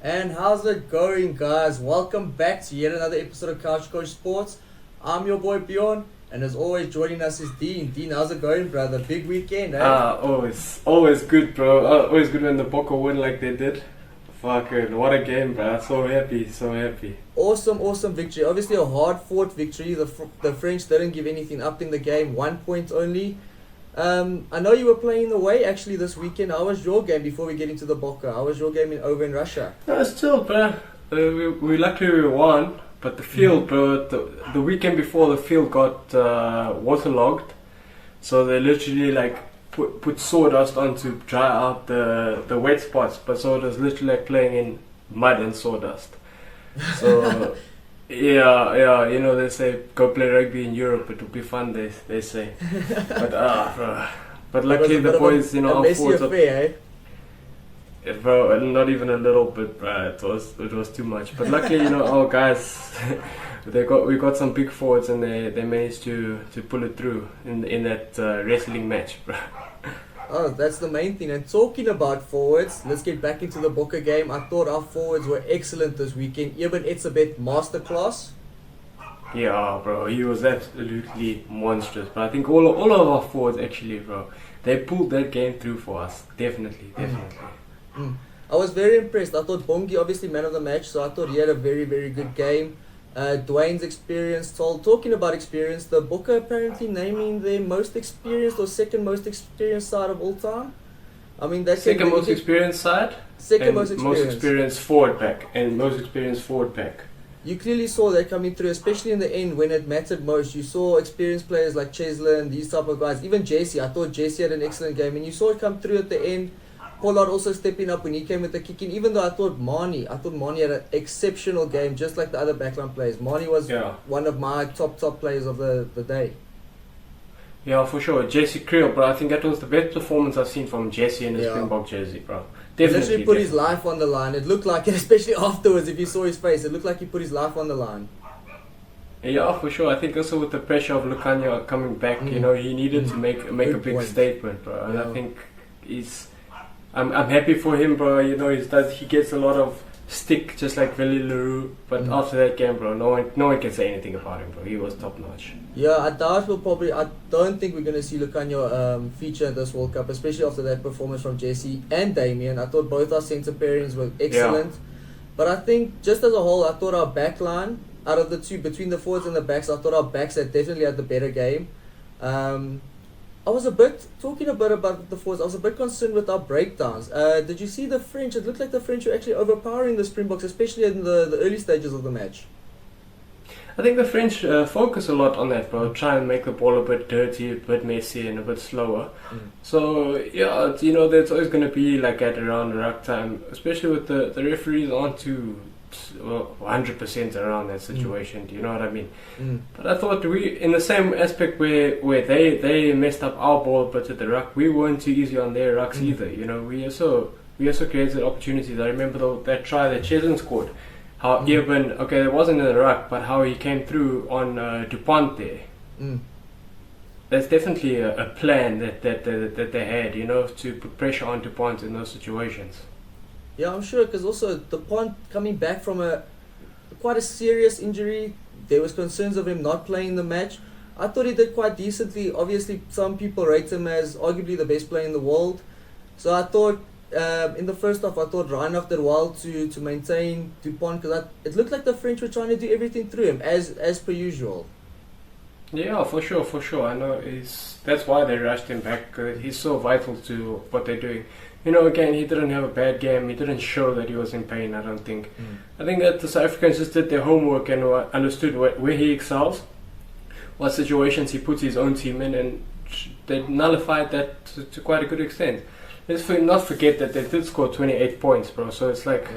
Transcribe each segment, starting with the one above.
And how's it going, guys? Welcome back to yet another episode of Couch Coach Sports. I'm your boy Bjorn, and as always, joining us is Dean. Dean, how's it going, brother? Big weekend, eh? Always good, bro. Always good when the Boca win like they did. Fucking, what a game, bro. So happy. Awesome victory. Obviously, a hard-fought victory. The French didn't give anything up in the game. 1 point only. I know you were playing away actually this weekend. How was your game before we get into the Boca? How was your game over in Russia? No, still, bro. We luckily won, but the field, bro. The weekend before, the field got waterlogged, so they literally like put sawdust on to dry out the wet spots. But so it was literally like playing in mud and sawdust. So. Yeah, you know, they say go play rugby in Europe, it will be fun, they say. But luckily the boys, you know, a messy affair, bro, not even a little bit, bro. It was too much. But luckily, you know, our guys, we got some big forwards, and they managed to pull it through in that wrestling match, bro. Oh, that's the main thing. And talking about forwards, let's get back into the Boca game. I thought our forwards were excellent this weekend. Eben Etzebeth, masterclass. Yeah, bro, he was absolutely monstrous. But I think all of our forwards actually, bro, they pulled that game through for us. Definitely. I was very impressed. I thought Bongi, obviously man of the match, so I thought he had a very, very good game. Dwayne's experience told. Talking about experience, the Boca apparently naming their most experienced or second most experienced side of all time. I mean, that's second most experienced side. Second most experienced forward pack and most experienced forward pack. You clearly saw that coming through, especially in the end when it mattered most. You saw experienced players like Cheslin, these type of guys. Even Jesse, I thought Jesse had an excellent game, and you saw it come through at the end. Pollard also stepping up when he came with the kick in. Even though I thought Mani had an exceptional game, just like the other backline players. Mani was one of my top players of the day. Yeah, for sure. Jesse Creel, bro. I think that was the best performance I've seen from Jesse in his Springbok jersey, bro. Definitely. He literally put his life on the line. It looked like it, especially afterwards, if you saw his face, it looked like he put his life on the line. Yeah, for sure. I think also with the pressure of Lucania coming back, you know, he needed to make a big statement, bro. And I think I'm happy for him, bro. You know, he gets a lot of stick, just like Willie Leroux. But after that game, bro, no one can say anything about him, bro. He was top notch. Yeah, I don't think we're going to see Lucania feature in this World Cup, especially after that performance from Jesse and Damien. I thought both our centre pairings were excellent. Yeah. But I think, just as a whole, I thought our back line, out of the two, between the forwards and the backs, I thought our backs had definitely had the better game. I was talking a bit about the forwards, I was a bit concerned with our breakdowns. Did you see the French? It looked like the French were actually overpowering the Springboks, especially in the early stages of the match. I think the French focus a lot on that, bro. Try and make the ball a bit dirty, a bit messy, and a bit slower. So, yeah, you know, there's always going to be like at around ruck time, especially with the referees aren't too 100% around that situation. Do you know what I mean? But I thought we, in the same aspect where they messed up our ball but at the ruck, we weren't too easy on their rucks either. You know, we also created opportunities. I remember that try that Cheslin scored. How Eben, it wasn't in the ruck, but how he came through on Dupont there. That's definitely a plan that they had, you know, to put pressure on Dupont in those situations. Yeah, I'm sure, because also Dupont coming back from quite a serious injury, there was concerns of him not playing the match. I thought he did quite decently. Obviously, some people rate him as arguably the best player in the world. So I thought, in the first half, I thought Reinhoff did well to maintain Dupont, because it looked like the French were trying to do everything through him, as per usual. Yeah, for sure. I know that's why they rushed him back. He's so vital to what they're doing. You know, again, he didn't have a bad game. He didn't show that he was in pain, I don't think. I think that the South Africans just did their homework and understood where he excels, what situations he puts his own team in, and they nullified that to quite a good extent. Let's not forget that they did score 28 points, bro. So it's like,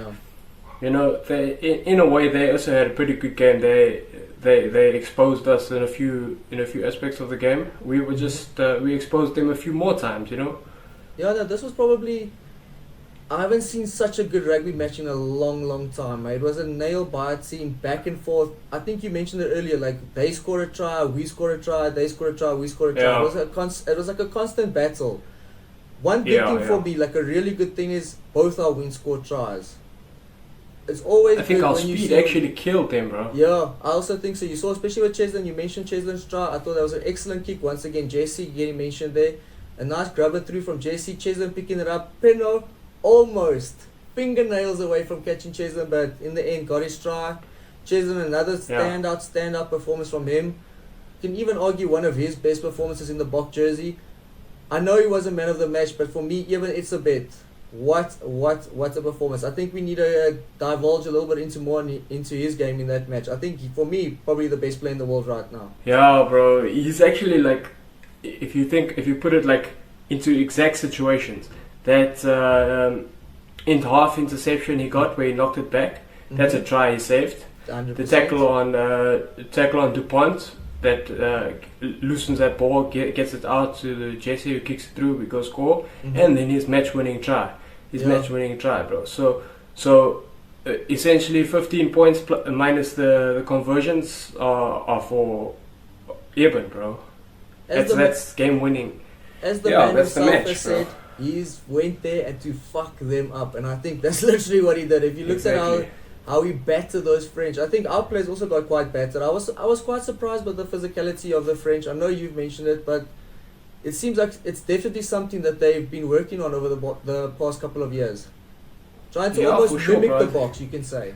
you know, they in a way they also had a pretty good game. They exposed us in a few aspects of the game. We were just we exposed them a few more times, you know. Yeah, no, this was probably... I haven't seen such a good rugby match in a long time. It was a nail-bite scene, back and forth. I think you mentioned it earlier, like they score a try, we score a try, they score a try, we score a try. Yeah. It was like a constant battle. One big thing for me, like a really good thing, is both our wings scored tries. it's always. I think good our when you speed see actually killed them, bro. Yeah, I also think so. You saw, especially with Cheslin, you mentioned Cheslin's try. I thought that was an excellent kick. Once again, Jesse getting mentioned there. A nice grubber through from Jesse. Cheslin picking it up. Peno almost fingernails away from catching Cheslin, but in the end got his try. Cheslin, another standout performance from him. You can even argue one of his best performances in the Bok jersey. I know he wasn't man of the match, but for me, even it's a bit. What a performance. I think we need to divulge a little bit into his game in that match. I think for me, probably the best player in the world right now. Yeah, bro. He's actually like, if you put it like into exact situations, that in half interception he got where he knocked it back, that's a try he saved. 100%. The tackle on DuPont that loosens that ball, gets it out to the Jesse who kicks it through, we go score, and then his match-winning try. Match-winning try, bro. So essentially 15 points minus the conversions are for Eben, bro. That's game-winning. As the man himself has said, he's went there and to fuck them up, and I think that's literally what he did. If you look at how he battered those French, I think our players also got quite battered. I was quite surprised by the physicality of the French. I know you've mentioned it, but it seems like it's definitely something that they've been working on over the past couple of years, trying to almost mimic the box, you can say.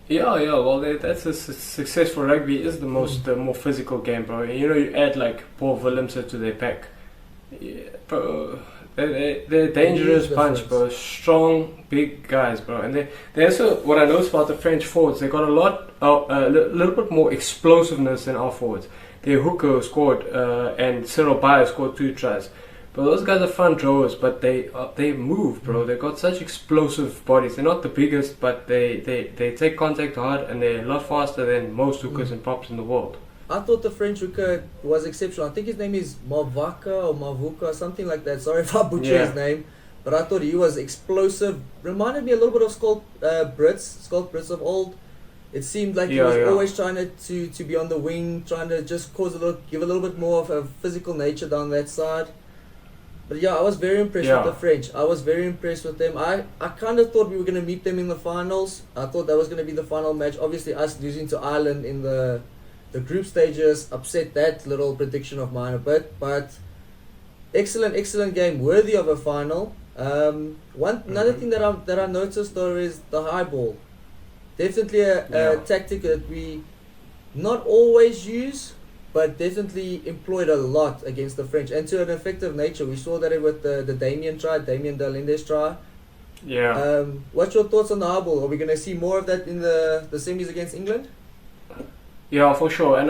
Yeah. Well, that's a successful rugby. Is the more physical game, bro. You add like Paul Willemse to their pack, bro. They're a dangerous bunch, bro. Strong, big guys, bro. And they also, what I noticed about the French forwards, they got a little bit more explosiveness than our forwards. Their hooker scored, and Cyril Bayer scored 2 tries. But those guys are front rowers, but they move, bro. They got such explosive bodies. They're not the biggest, but they take contact hard, and they're a lot faster than most hookers and props in the world. I thought the French hooker was exceptional. I think his name is Mavaka or Mavuka or something like that. Sorry if I butcher his name. But I thought he was explosive. Reminded me a little bit of Schalk Brits of old. It seemed like he was always trying to be on the wing, trying to just give a little bit more of a physical nature down that side. But I was very impressed with the French. I was very impressed with them. I kind of thought we were going to meet them in the finals. I thought that was going to be the final match. Obviously, us losing to Ireland in the group stages upset that little prediction of mine a bit. But excellent game, worthy of a final. Another thing that I noticed though is the high ball. Definitely a tactic that we not always use, but definitely employed a lot against the French, and to an effective nature. We saw that with the Damien Dalinde's try. Yeah. What's your thoughts on the high ball? Are we going to see more of that in the semis against England? Yeah, for sure. And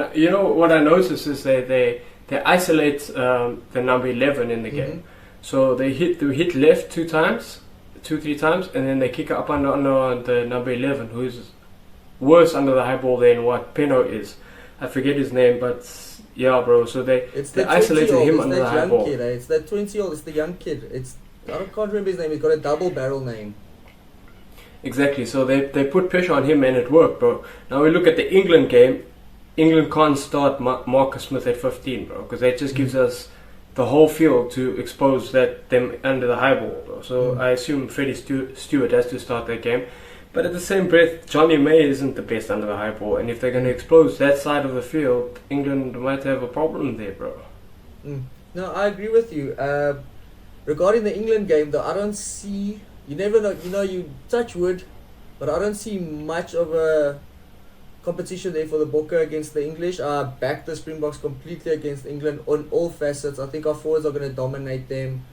what I noticed is they isolate the number 11 in the game. So they hit left 2-3 times, and then they kick up under the number 11, who is worse under the high ball than what Peno is. I forget his name, but yeah, bro. So they isolated him under the high ball. It's that 20-year-old. It's the young kid. I can't remember his name. He's got a double barrel name. Exactly. So they put pressure on him, and it worked, bro. Now we look at the England game. England can't start Marcus Smith at 15, bro, because that just gives us the whole field to expose them under the high ball, bro. So I assume Freddie Stewart has to start that game. But at the same breath, Johnny May isn't the best under the high ball, and if they're going to expose that side of the field, England might have a problem there, bro. No, I agree with you. Regarding the England game, though, I don't see. You never know. You touch wood, but I don't see much of a competition there for the Bokke against the English. I back the Springboks completely against England on all facets. I think our forwards are going to dominate them.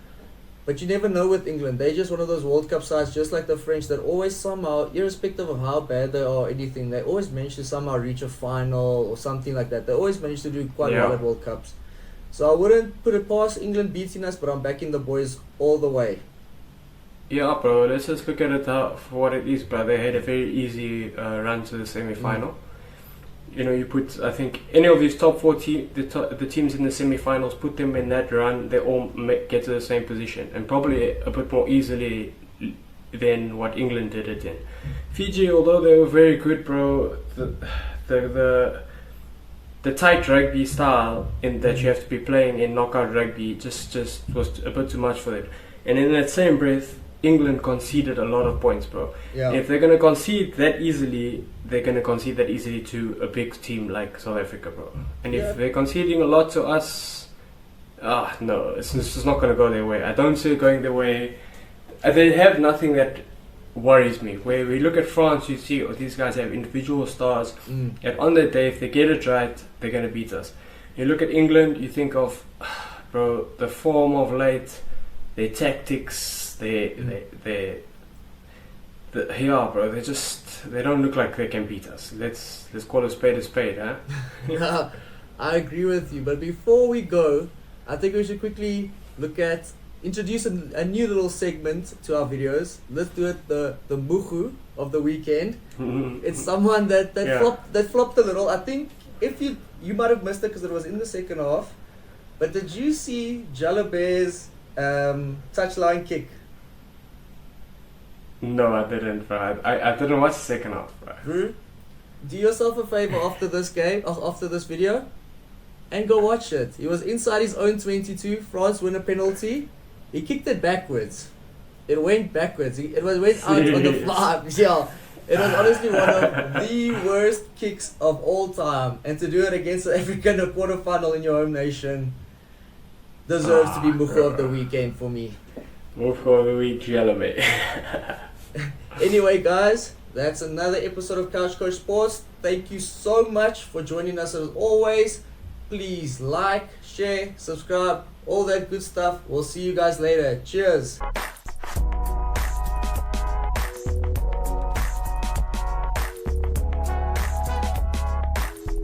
But you never know with England. They're just one of those World Cup sides, just like the French, that always somehow, irrespective of how bad they are or anything, they always manage to somehow reach a final or something like that. They always manage to do quite well at World Cups. So I wouldn't put it past England beating us, but I'm backing the boys all the way. Yeah, bro. Let's just look at it for what it is, bro. They had a very easy run to the semi-final. You put, I think, any of these top 4 the teams in the semi-finals, put them in that run, they all get to the same position, and probably a bit more easily than what England did it in. Fiji, although they were very good, bro, the tight rugby style in that you have to be playing in knockout rugby just was a bit too much for them. And in that same breath, England conceded a lot of points, bro. Yeah. If they're gonna concede that easily, they're gonna concede that easily to a big team like South Africa, bro. And if they're conceding a lot to us, no, it's just not gonna go their way. I don't see it going their way. They have nothing that worries me. Where we look at France, you see these guys have individual stars, and on their day, if they get it right, they're gonna beat us. You look at England, you think of, bro, the form of late, their tactics, bro, they don't look like they can beat us. Let's call a spade, huh? Yeah, I agree with you. But before we go, I think we should quickly introduce a new little segment to our videos. Let's do it the Muhu of the weekend. It's someone that flopped a little. I think if you might have missed it because it was in the second half. But did you see Jalabe's touchline kick? No, I didn't, bro. I didn't watch the second half, bro. Drew, do yourself a favor after this video, and go watch it. He was inside his own 22. France win a penalty. He kicked it backwards. It went backwards. It went out on the fly. Yeah. It was honestly one of the worst kicks of all time. And to do it against South Africa in a quarterfinal in your home nation deserves to be Muhu of the weekend for me. Muhu of the week, Jalabe. Anyway, guys, that's another episode of Couch Coach Sports. Thank you so much for joining us as always. Please like, share, subscribe, all that good stuff. We'll see you guys later. Cheers.